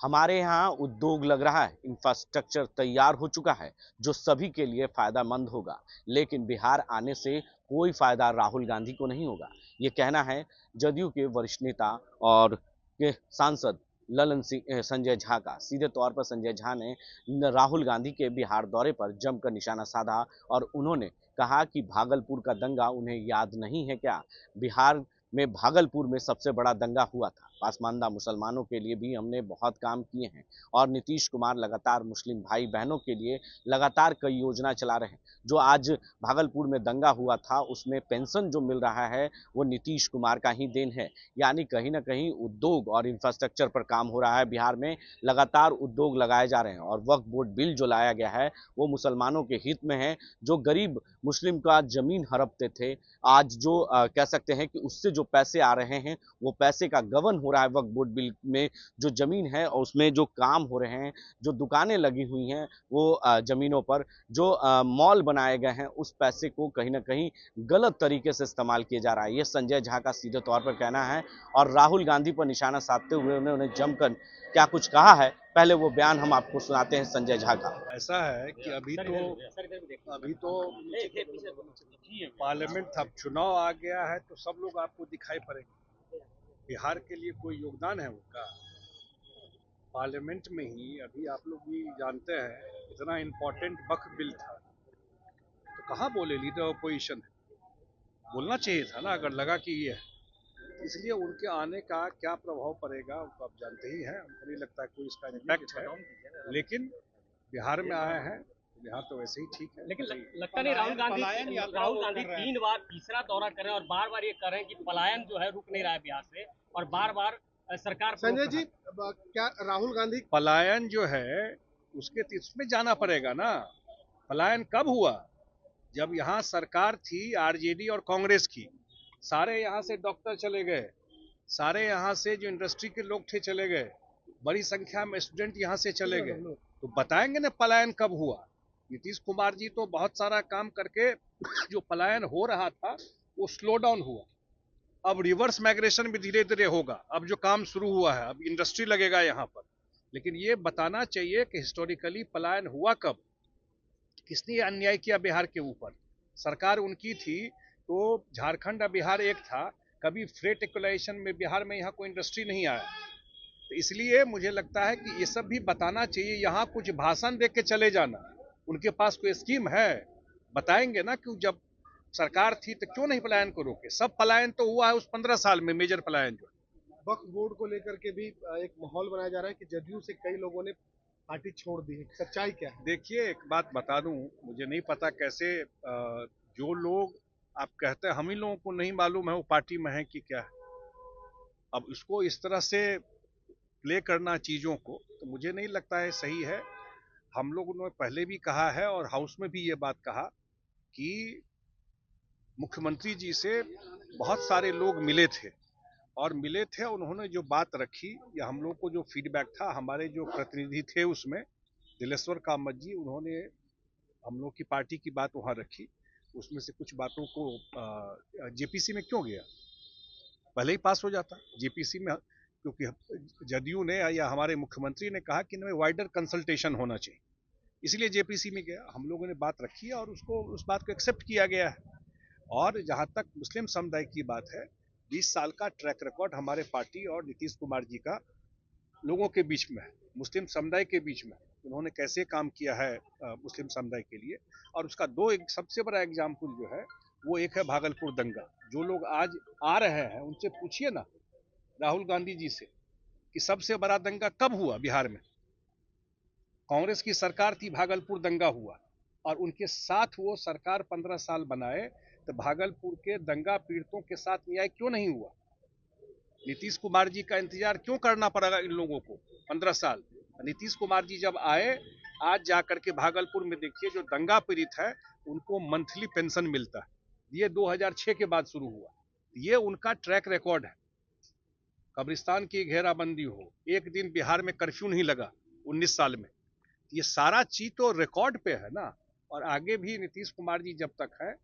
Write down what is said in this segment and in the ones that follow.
हमारे यहाँ उद्योग लग रहा है, इंफ्रास्ट्रक्चर तैयार हो चुका है जो सभी के लिए फायदेमंद होगा, लेकिन बिहार आने से कोई फायदा राहुल गांधी को नहीं होगा। ये कहना है जदयू के वरिष्ठ नेता और के सांसद ललन सिंह संजय झा का। सीधे तौर पर संजय झा ने राहुल गांधी के बिहार दौरे पर जमकर निशाना साधा और उन्होंने कहा कि भागलपुर का दंगा उन्हें याद नहीं है क्या। बिहार में भागलपुर में सबसे बड़ा दंगा हुआ था। पासमानदा मुसलमानों के लिए भी हमने बहुत काम किए हैं और नीतीश कुमार लगातार मुस्लिम भाई बहनों के लिए लगातार कई योजना चला रहे हैं। जो आज भागलपुर में दंगा हुआ था उसमें पेंशन जो मिल रहा है वो नीतीश कुमार का ही देन है। यानी कहीं ना कहीं उद्योग और इंफ्रास्ट्रक्चर पर काम हो रहा है। बिहार में लगातार उद्योग लगाए जा रहे हैं और वक्फ बोर्ड बिल जो लाया गया है वो मुसलमानों के हित में है। जो गरीब मुस्लिम का जमीन हड़पते थे, आज जो कह सकते हैं कि उससे जो पैसे आ रहे हैं वो पैसे का गबन हो रहा है। वक्फ बोर्ड बिल में जो जमीन है और उसमें जो काम हो रहे हैं, जो दुकानें लगी हुई हैं, वो जमीनों पर जो मॉल बनाए गए हैं, उस पैसे को कहीं ना कहीं गलत तरीके से इस्तेमाल किया जा रहा है। ये संजय झा का सीधे तौर पर कहना है और राहुल गांधी पर निशाना साधते हुए उन्होंने जमकर क्या कुछ कहा है, पहले वो बयान हम आपको सुनाते हैं संजय झा का। ऐसा है कि अभी तो पार्लियामेंट अब चुनाव आ गया है तो सब लोग आपको दिखाई पड़ेंगे। बिहार के लिए कोई योगदान है उनका पार्लियामेंट में ही? अभी आप लोग भी जानते हैं इतना इम्पोर्टेंट वक्फ बिल था तो कहाँ बोले लीडर अपोजिशन बोलना चाहिए था ना, अगर लगा कि ये है। इसलिए उनके आने का क्या प्रभाव पड़ेगा वो आप जानते ही हैं। हमको नहीं लगता है कोई इसका इम्पैक्ट है, लेकिन बिहार में आए हैं, बिहार तो वैसे ही ठीक है। लेकिन लगता नहीं राहुल गांधी 3 बार तीसरा दौरा कर रहे हैं और बार बार ये कर रहे हैं कि पलायन जो है रुक नहीं रहा है बिहार से और बार बार सरकार। संजय जी, क्या राहुल गांधी पलायन जो है उसके इसमें जाना पड़ेगा ना। पलायन कब हुआ? जब यहाँ सरकार थी आरजेडी और कांग्रेस की, सारे यहाँ से डॉक्टर चले गए, सारे यहाँ से जो इंडस्ट्री के लोग थे चले गए, बड़ी संख्या में स्टूडेंट यहाँ से चले गए, तो बताएंगे ना पलायन कब हुआ। नीतीश कुमार जी तो बहुत सारा काम करके जो पलायन हो रहा था वो स्लो डाउन हुआ। अब रिवर्स माइग्रेशन भी धीरे धीरे होगा। अब जो काम शुरू हुआ है, अब इंडस्ट्री लगेगा यहाँ पर, लेकिन ये बताना चाहिए कि हिस्टोरिकली पलायन हुआ कब, किसने अन्याय किया बिहार के ऊपर। सरकार उनकी थी तो झारखंड और बिहार एक था, कभी फ्रेट इक्वलाइजेशन में बिहार में यहाँ कोई इंडस्ट्री नहीं आया। तो इसलिए मुझे लगता है कि ये सब भी बताना चाहिए। यहाँ कुछ भाषण देख के चले जाना, उनके पास कोई स्कीम है बताएंगे ना कि जब सरकार थी तो क्यों नहीं पलायन को रोके। सब पलायन तो हुआ है उस 15 साल में, मेजर पलायन जो। वक्फ बोर्ड को लेकर के भी एक माहौल बनाया जा रहा है कि जदयू से कई लोगों ने पार्टी छोड़ दी है, सच्चाई क्या है? देखिए एक बात बता दूं, मुझे नहीं पता कैसे जो लोग आप कहते हैं हम ही लोगों को नहीं मालूम है वो पार्टी में है कि क्या है। अब इसको इस तरह से प्ले करना चीज़ों को, तो मुझे नहीं लगता है सही है। हम लोगों ने पहले भी कहा है और हाउस में भी ये बात कहा कि मुख्यमंत्री जी से बहुत सारे लोग मिले थे और उन्होंने जो बात रखी या हम लोग को जो फीडबैक था, हमारे जो प्रतिनिधि थे उसमें दिलेश्वर कामत जी, उन्होंने हम लोग की पार्टी की बात वहाँ रखी। उसमें से कुछ बातों को जेपीसी में क्यों गया, पहले ही पास हो जाता जेपीसी में, क्योंकि जदयू ने या हमारे मुख्यमंत्री ने कहा कि इनमें वाइडर कंसल्टेशन होना चाहिए, इसलिए जेपीसी में गया। हम लोगों ने बात रखी और उसको उस बात को एक्सेप्ट किया गया है। और जहाँ तक मुस्लिम समुदाय की बात है, 20 साल का ट्रैक रिकॉर्ड हमारे पार्टी और नीतीश कुमार जी का लोगों के बीच में है, मुस्लिम समुदाय के बीच में उन्होंने कैसे काम किया है मुस्लिम समुदाय के लिए। और उसका एक सबसे बड़ा एग्जाम्पल जो है वो एक है भागलपुर दंगा। जो लोग आज आ रहे हैं उनसे पूछिए ना राहुल गांधी जी से कि सबसे बड़ा दंगा कब हुआ बिहार में। कांग्रेस की सरकार थी, भागलपुर दंगा हुआ, और उनके साथ वो सरकार 15 साल बनाए, तो भागलपुर के दंगा पीड़ितों के साथ न्याय क्यों नहीं हुआ? नीतीश कुमार जी का इंतजार क्यों करना पड़ेगा इन लोगों को 15 साल? नीतीश कुमार जी जब आए, आज जाकर के भागलपुर में देखिए जो दंगा पीड़ित है उनको मंथली पेंशन मिलता है। ये 2006 के बाद शुरू हुआ, ये उनका ट्रैक रिकॉर्ड है। कब्रिस्तान की घेराबंदी हो, एक दिन बिहार में कर्फ्यू नहीं लगा 19 साल में, ये सारा चीज तो रिकॉर्ड पे है ना। और आगे भी नीतीश कुमार जी जब तक है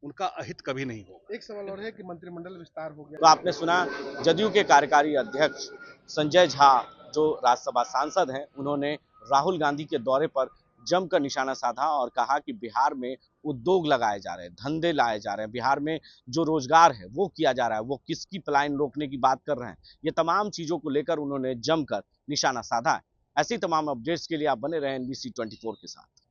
उनका अहित कभी नहीं हो। एक सवाल और है कि मंत्रिमंडल विस्तार हो गया, तो आपने सुना जदयू के कार्यकारी अध्यक्ष संजय झा जो राज्यसभा सांसद हैं, उन्होंने राहुल गांधी के दौरे पर जमकर निशाना साधा और कहा कि बिहार में उद्योग लगाए जा रहे हैं, धंधे लाए जा रहे हैं, बिहार में जो रोजगार है वो किया जा रहा है, वो किसकी पलायन रोकने की बात कर रहे हैं। ये तमाम चीजों को लेकर उन्होंने जमकर निशाना साधा है। ऐसी तमाम अपडेट्स के लिए आप बने रहें NBC 24 के साथ।